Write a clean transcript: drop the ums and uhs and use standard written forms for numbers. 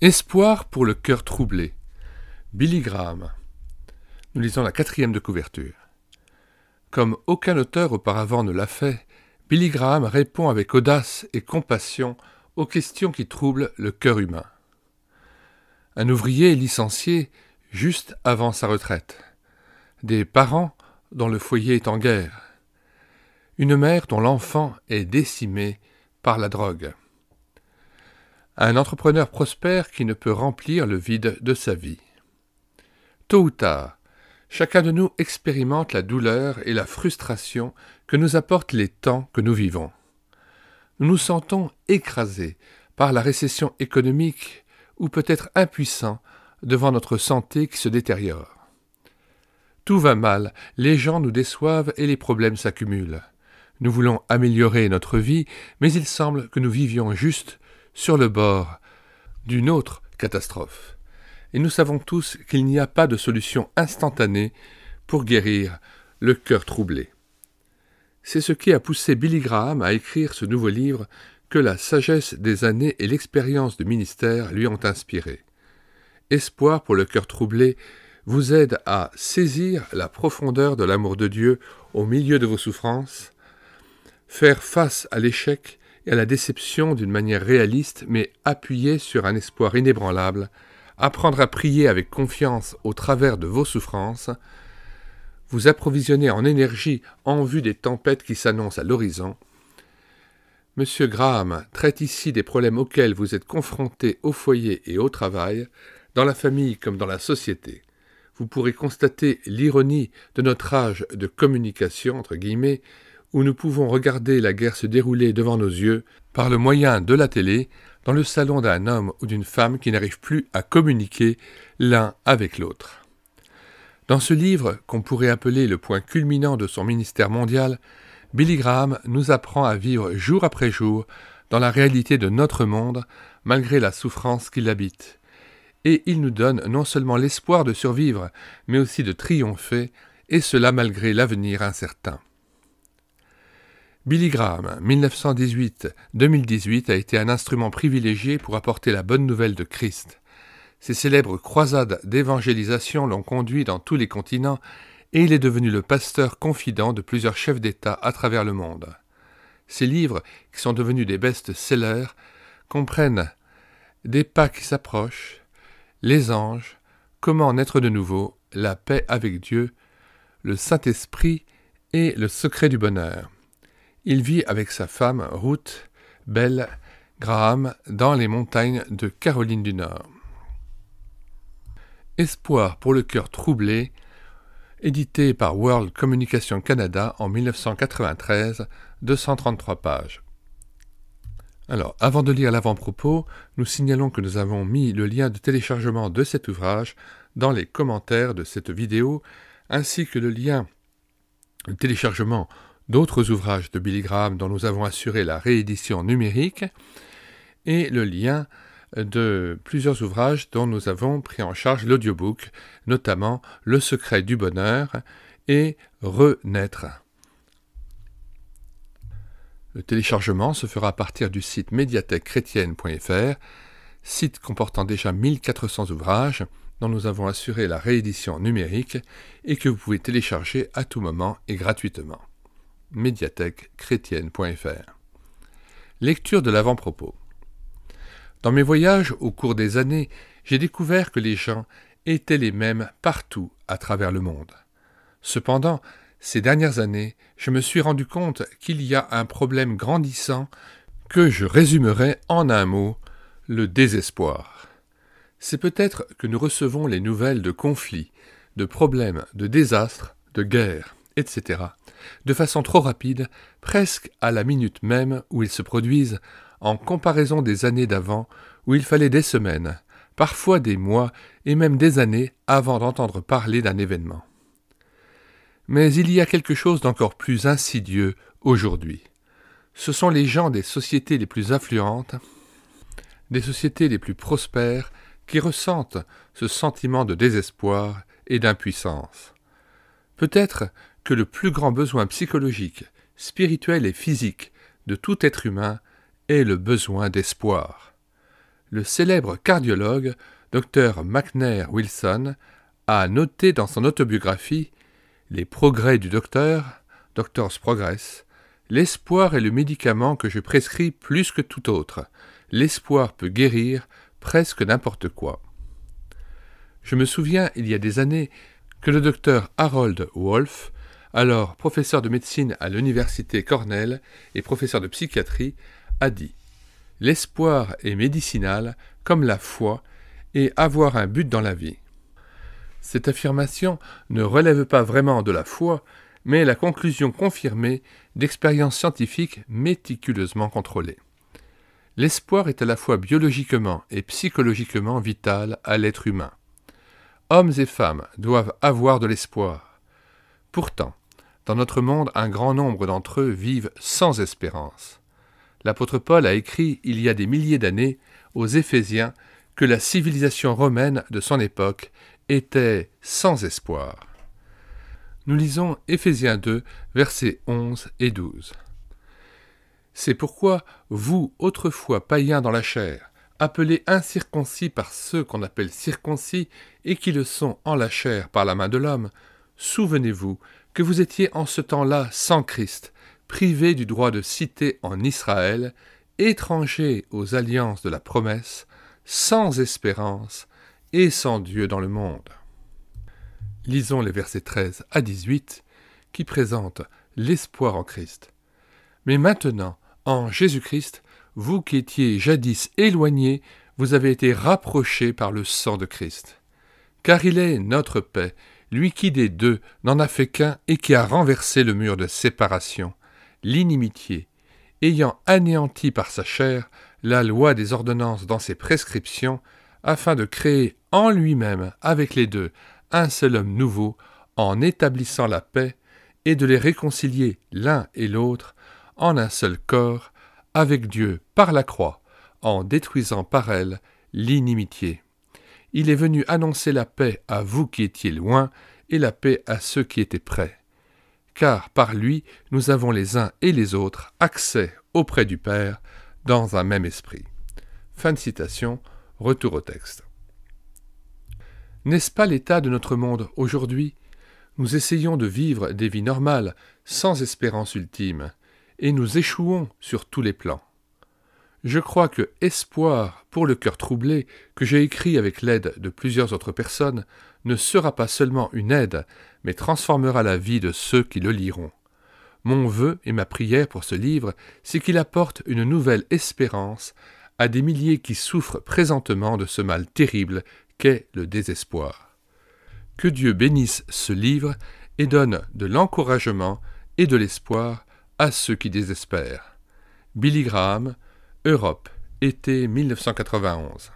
Espoir pour le cœur troublé. Billy Graham. Nous lisons la 4e de couverture. Comme aucun auteur auparavant ne l'a fait, Billy Graham répond avec audace et compassion aux questions qui troublent le cœur humain. Un ouvrier licencié juste avant sa retraite. Des parents dont le foyer est en guerre. Une mère dont l'enfant est décimé par la drogue. Un entrepreneur prospère qui ne peut remplir le vide de sa vie. Tôt ou tard, chacun de nous expérimente la douleur et la frustration que nous apportent les temps que nous vivons. Nous nous sentons écrasés par la récession économique ou peut-être impuissants devant notre santé qui se détériore. Tout va mal, les gens nous déçoivent et les problèmes s'accumulent. Nous voulons améliorer notre vie, mais il semble que nous vivions juste sur le bord d'une autre catastrophe. Et nous savons tous qu'il n'y a pas de solution instantanée pour guérir le cœur troublé. C'est ce qui a poussé Billy Graham à écrire ce nouveau livre que la sagesse des années et l'expérience du ministère lui ont inspiré. Espoir pour le cœur troublé vous aide à saisir la profondeur de l'amour de Dieu au milieu de vos souffrances, faire face à l'échec et à la déception d'une manière réaliste mais appuyée sur un espoir inébranlable, apprendre à prier avec confiance au travers de vos souffrances, vous approvisionner en énergie en vue des tempêtes qui s'annoncent à l'horizon. M. Graham traite ici des problèmes auxquels vous êtes confrontés au foyer et au travail, dans la famille comme dans la société. Vous pourrez constater l'ironie de notre âge de communication, entre guillemets, où nous pouvons regarder la guerre se dérouler devant nos yeux par le moyen de la télé, dans le salon d'un homme ou d'une femme qui n'arrivent plus à communiquer l'un avec l'autre. Dans ce livre, qu'on pourrait appeler le point culminant de son ministère mondial, Billy Graham nous apprend à vivre jour après jour dans la réalité de notre monde, malgré la souffrance qui l'habite. Et il nous donne non seulement l'espoir de survivre, mais aussi de triompher, et cela malgré l'avenir incertain. Billy Graham, 1918-2018, a été un instrument privilégié pour apporter la bonne nouvelle de Christ. Ses célèbres croisades d'évangélisation l'ont conduit dans tous les continents et il est devenu le pasteur confident de plusieurs chefs d'État à travers le monde. Ses livres, qui sont devenus des best-sellers, comprennent Des pas qui s'approchent, Les anges, Comment naître de nouveau, La paix avec Dieu, Le Saint-Esprit et Le secret du bonheur. Il vit avec sa femme, Ruth Bell Graham, dans les montagnes de Caroline du Nord. Espoir pour le cœur troublé, édité par World Communication Canada en 1993, 233 pages. Alors, avant de lire l'avant-propos, nous signalons que nous avons mis le lien de téléchargement de cet ouvrage dans les commentaires de cette vidéo, ainsi que le lien de téléchargement d'autres ouvrages de Billy Graham dont nous avons assuré la réédition numérique, et le lien de plusieurs ouvrages dont nous avons pris en charge l'audiobook, notamment Le secret du bonheur et Renaître. Le téléchargement se fera à partir du site médiathèquechrétienne.fr, site comportant déjà 1400 ouvrages dont nous avons assuré la réédition numérique et que vous pouvez télécharger à tout moment et gratuitement. médiathèquechrétienne.fr. Lecture de l'avant-propos. Dans mes voyages au cours des années, j'ai découvert que les gens étaient les mêmes partout à travers le monde. Cependant, ces dernières années, je me suis rendu compte qu'il y a un problème grandissant que je résumerai en un mot, le désespoir. C'est peut-être que nous recevons les nouvelles de conflits, de problèmes, de désastres, de guerres, etc., de façon trop rapide, presque à la minute même où ils se produisent, en comparaison des années d'avant, où il fallait des semaines, parfois des mois et même des années avant d'entendre parler d'un événement. Mais il y a quelque chose d'encore plus insidieux aujourd'hui. Ce sont les gens des sociétés les plus influentes, des sociétés les plus prospères, qui ressentent ce sentiment de désespoir et d'impuissance. Peut-être que le plus grand besoin psychologique, spirituel et physique de tout être humain est le besoin d'espoir. le célèbre cardiologue Dr McNair Wilson a noté dans son autobiographie « Les progrès du docteur, Doctor's Progress », l'espoir est le médicament que je prescris plus que tout autre. L'espoir peut guérir presque n'importe quoi. Je me souviens, il y a des années, que le docteur Harold Wolff, alors professeur de médecine à l'université Cornell et professeur de psychiatrie, a dit « L'espoir est médicinal comme la foi et avoir un but dans la vie ». Cette affirmation ne relève pas vraiment de la foi, mais la conclusion confirmée d'expériences scientifiques méticuleusement contrôlées. L'espoir est à la fois biologiquement et psychologiquement vital à l'être humain. Hommes et femmes doivent avoir de l'espoir. Pourtant, dans notre monde, un grand nombre d'entre eux vivent sans espérance. L'apôtre Paul a écrit il y a des milliers d'années aux Éphésiens que la civilisation romaine de son époque était sans espoir. Nous lisons Éphésiens 2, versets 11 et 12. « C'est pourquoi, vous, autrefois païens dans la chair, appelés incirconcis par ceux qu'on appelle circoncis et qui le sont en la chair par la main de l'homme, souvenez-vous que vous étiez en ce temps-là sans Christ, privés du droit de cité en Israël, étrangers aux alliances de la promesse, sans espérance et sans Dieu dans le monde. » Lisons les versets 13 à 18 qui présentent l'espoir en Christ. « Mais maintenant, en Jésus-Christ, vous qui étiez jadis éloignés, vous avez été rapprochés par le sang de Christ. Car il est notre paix, lui qui des deux n'en a fait qu'un et qui a renversé le mur de séparation, l'inimitié, ayant anéanti par sa chair la loi des ordonnances dans ses prescriptions, afin de créer en lui-même, avec les deux, un seul homme nouveau, en établissant la paix, et de les réconcilier l'un et l'autre en un seul corps, avec Dieu par la croix, en détruisant par elle l'inimitié. Il est venu annoncer la paix à vous qui étiez loin, et la paix à ceux qui étaient près. Car par lui, nous avons les uns et les autres accès auprès du Père, dans un même esprit. » Fin de citation, retour au texte. N'est-ce pas l'état de notre monde aujourd'hui ? Nous essayons de vivre des vies normales, sans espérance ultime, et nous échouons sur tous les plans. Je crois que « Espoir pour le cœur troublé » que j'ai écrit avec l'aide de plusieurs autres personnes ne sera pas seulement une aide, mais transformera la vie de ceux qui le liront. Mon vœu et ma prière pour ce livre, c'est qu'il apporte une nouvelle espérance à des milliers qui souffrent présentement de ce mal terrible qu'est le désespoir. Que Dieu bénisse ce livre et donne de l'encouragement et de l'espoir à ceux qui désespèrent. Billy Graham, Europe, été 1991.